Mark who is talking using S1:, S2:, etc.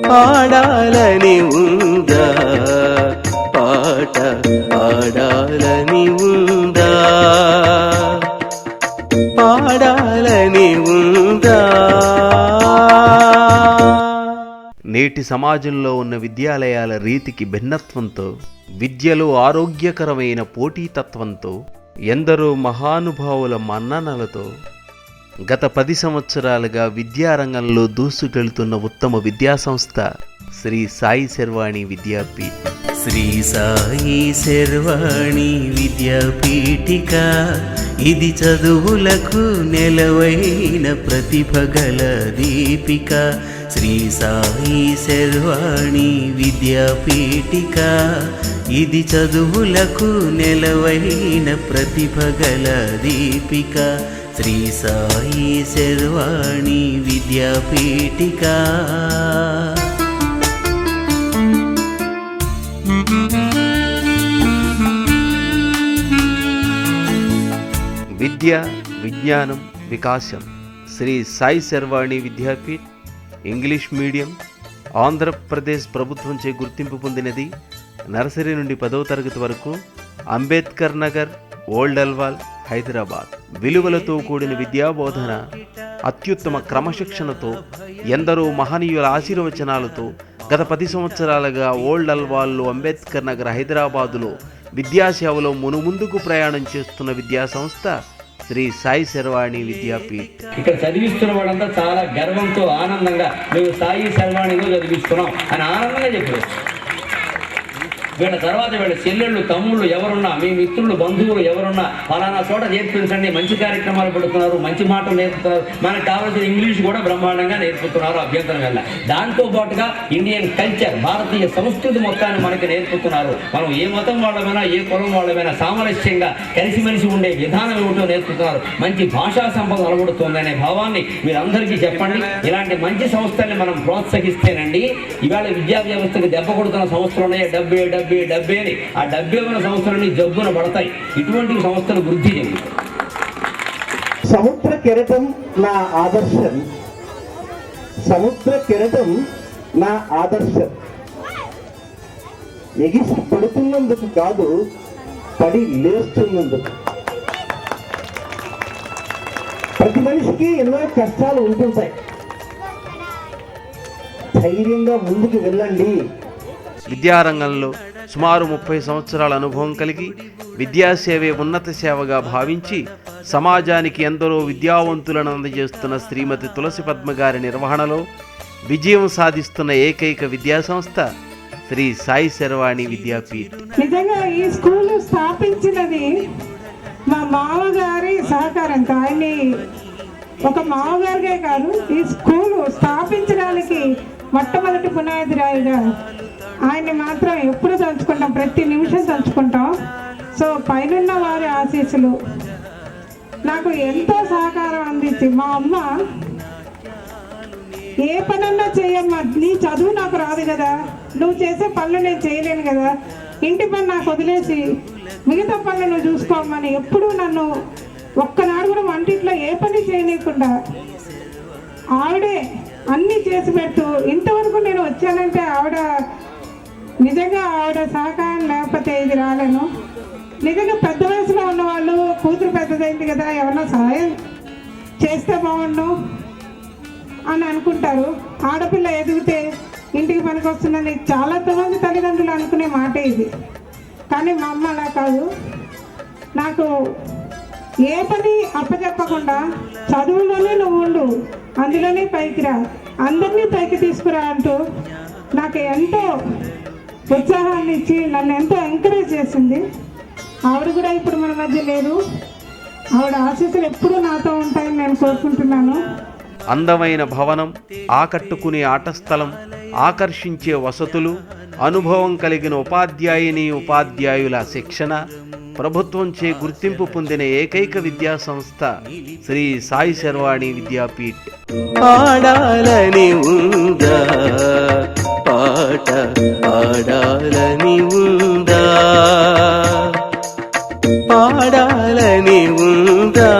S1: పాడాలని ఉందా, పాట పాడాలని ఉందా, పాడాలని ఉందా. నేటి సమాజంలో ఉన్న విద్యాలయాల రీతికి భిన్నత్వంతో, విద్యలో ఆరోగ్యకరమైన పోటీతత్వంతో, ఎందరో మహానుభావుల మన్ననలతో గత 10 సంవత్సరాలుగా విద్యారంగంలో దూసుకెళ్తున్న ఉత్తమ విద్యాసంస్థ శ్రీ సాయి శర్వాణి విద్యాపీఠ్. శ్రీ సాయి శర్వాణి విద్యాపీఠిక, ఇది చదువులకు నెలవైన ప్రతిభగల దీపిక. శ్రీ సాయి శర్వాణి విద్యాపీఠిక, ఇది చదువులకు నెలవైన ప్రతిభగల దీపిక. శ్రీ సాయి శర్వాణి విద్యాపీఠిక. విద్య, విజ్ఞానం, వికాసం. శ్రీ సాయి శర్వాణి విద్యాపీఠ్ ఇంగ్లీష్ మీడియం, ఆంధ్రప్రదేశ్ ప్రభుత్వంచే గుర్తింపు పొందినది. నర్సరీ నుండి 10వ తరగతి వరకు, అంబేద్కర్ నగర్, ఓల్డ్ అల్వాల్, హైదరాబాద్. విలువలతో కూడిన విద్యాబోధన, అత్యుత్తమ క్రమశిక్షణతో, ఎందరో మహనీయుల ఆశీర్వచనాలతో గత 10 సంవత్సరాలుగా ఓల్డ్ అల్వాల్లో, అంబేద్కర్ నగర్, హైదరాబాదులో విద్యాసేవలో మునుముందుకు ప్రయాణం చేస్తున్న విద్యాసంస్థ శ్రీ సాయి శర్వాణి విద్యాపీఠ్.
S2: ఇక్కడ చదివిస్తున్న వాళ్ళంతా చాలా గర్వంతో, ఆనందంగా మేము సాయి శర్వాణిలో చదివిస్తున్నాం అని ఆనందంగా చెప్పారు. వీళ్ళ తర్వాత వీళ్ళ చెల్లెళ్ళు, తమ్ముళ్ళు ఎవరున్నా, మీ మిత్రులు, బంధువులు ఎవరున్నా ఫలానా చోట నేర్పించండి, మంచి కార్యక్రమాలు పెడుతున్నారు, మంచి మాటలు నేర్పుతున్నారు, మనకు కావాల్సిన ఇంగ్లీష్ కూడా బ్రహ్మాండంగా నేర్పుతున్నారు, అభ్యంతరం వల్ల. దాంతో పాటుగా ఇండియన్ కల్చర్, భారతీయ సంస్కృతి మొత్తాన్ని మనకి నేర్పుతున్నారు. మనం ఏ మతం వాళ్ళమైనా, ఏ కులం వాళ్ళమైనా సామరస్యంగా కలిసిమెలిసి ఉండే విధానం ఏమిటో నేర్పుతున్నారు. మంచి భాషా సంపద అలవడుతుంది అనే భావాన్ని మీరందరికీ చెప్పండి. ఇలాంటి మంచి సంస్థల్ని మనం ప్రోత్సహిస్తేనండి ఇవాళ విద్యా వ్యవస్థకు దెబ్బ కొడుతున్న సంస్థలు ఉన్నాయి. డబ్బే అని ఆ డబ్బే ఉన్న సంస్థలన్నీ జబ్బున పడతాయి. ఇటువంటి సంస్థలు వృద్ధి చెందుతాయి.
S3: సముద్ర కెరటం నా ఆదర్శం, సముద్ర కెరటం నా ఆదర్శం. ఎగిసి పడుతున్నందుకు కాదు, పడి లేస్తున్నందుకు. ప్రతి మనిషికి ఎన్నో కష్టాలు ఉంటుంటాయి. ధైర్యంగా ముందుకు వెళ్ళండి.
S1: విద్యారంగంలో సుమారు 30 సంవత్సరాల అనుభవం కలిగి, విద్యాసేవే ఉన్నత సేవగా భావించి సమాజానికి ఎందరో విద్యావంతులను అందజేస్తున్న శ్రీమతి తులసి పద్మ గారి నిర్వహణలో విజయం సాధిస్తున్న ఏకైక విద్యాసంస్థ శ్రీ సాయి శర్వాణి విద్యాపీఠ్.
S4: నిజంగా ఈ స్కూల్ స్థాపించినది మా మామగారి సహకారంతో. ఆయన్ని ఒక మామగారికే కాదు, ఈ స్కూలు స్థాపించడానికి మొట్టమొదటి పునాది రాయిగా ఆయన్ని మాత్రం ఎప్పుడు తలుచుకుంటాం, ప్రతి నిమిషం తలుచుకుంటాం. సో పైనున్న వారి ఆశీస్సులు నాకు ఎంతో సహకారం అందించి, మా అమ్మ ఏ పనన్నా చేయమ్మా, నీ చదువు నాకు రాదు కదా, నువ్వు చేసే పనులు నేను చేయలేను కదా, ఇంటి పని నాకు వదిలేసి మిగతా పనులు నువ్వు చూసుకోమని ఎప్పుడూ నన్ను ఒక్కనాడు కూడా వంటింట్లో ఏ పని చేయలేకుండా ఆవిడే అన్నీ చేసి పెడుతూ ఇంతవరకు నేను వచ్చానంటే ఆవిడ నిజంగా ఆవిడ సహకారం లేకపోతే ఇది రాలేను. నిజంగా పెద్ద వయసులో ఉన్నవాళ్ళు కూతురు పెద్దదైంది కదా, ఎవరన్నా సహాయం చేస్తే బాగుండు అని అనుకుంటారు. ఆడపిల్ల ఎదిగితే ఇంటికి పనికి వస్తుందని చాలా మంది తల్లిదండ్రులు అనుకునే మాట ఇది. కానీ మా అమ్మ అలా కాదు, నాకు ఏ పని అప్పచెప్పకుండా చదువులోనే నువ్వు ఉండు, అందులోనే పైకి రా, అందరినీ పైకి తీసుకురా అంటూ నాకు ఎంతో ఉత్సాహాన్ని ఇచ్చి నన్ను ఎంతో ఎంకరేజ్ చేసింది. ఆవిడ కూడా ఇప్పుడు మన మధ్య లేదు. ఆవిడ ఆశీస్సులు ఎప్పుడూ నాతో ఉంటాయని నేను కోరుకుంటున్నాను.
S1: అందమైన భవనం, ఆకట్టుకునే ఆట స్థలం, ఆకర్షించే వసతులు, అనుభవం కలిగిన ఉపాధ్యాయుల శిక్షణ, ప్రభుత్వంచే గుర్తింపు పొందిన ఏకైక విద్యా సంస్థ శ్రీ సాయి శర్వాణి విద్యాపీఠ్. పాడాలని ఉందా, పాట పాడాలని ఉందా, పాడాలని ఉందా.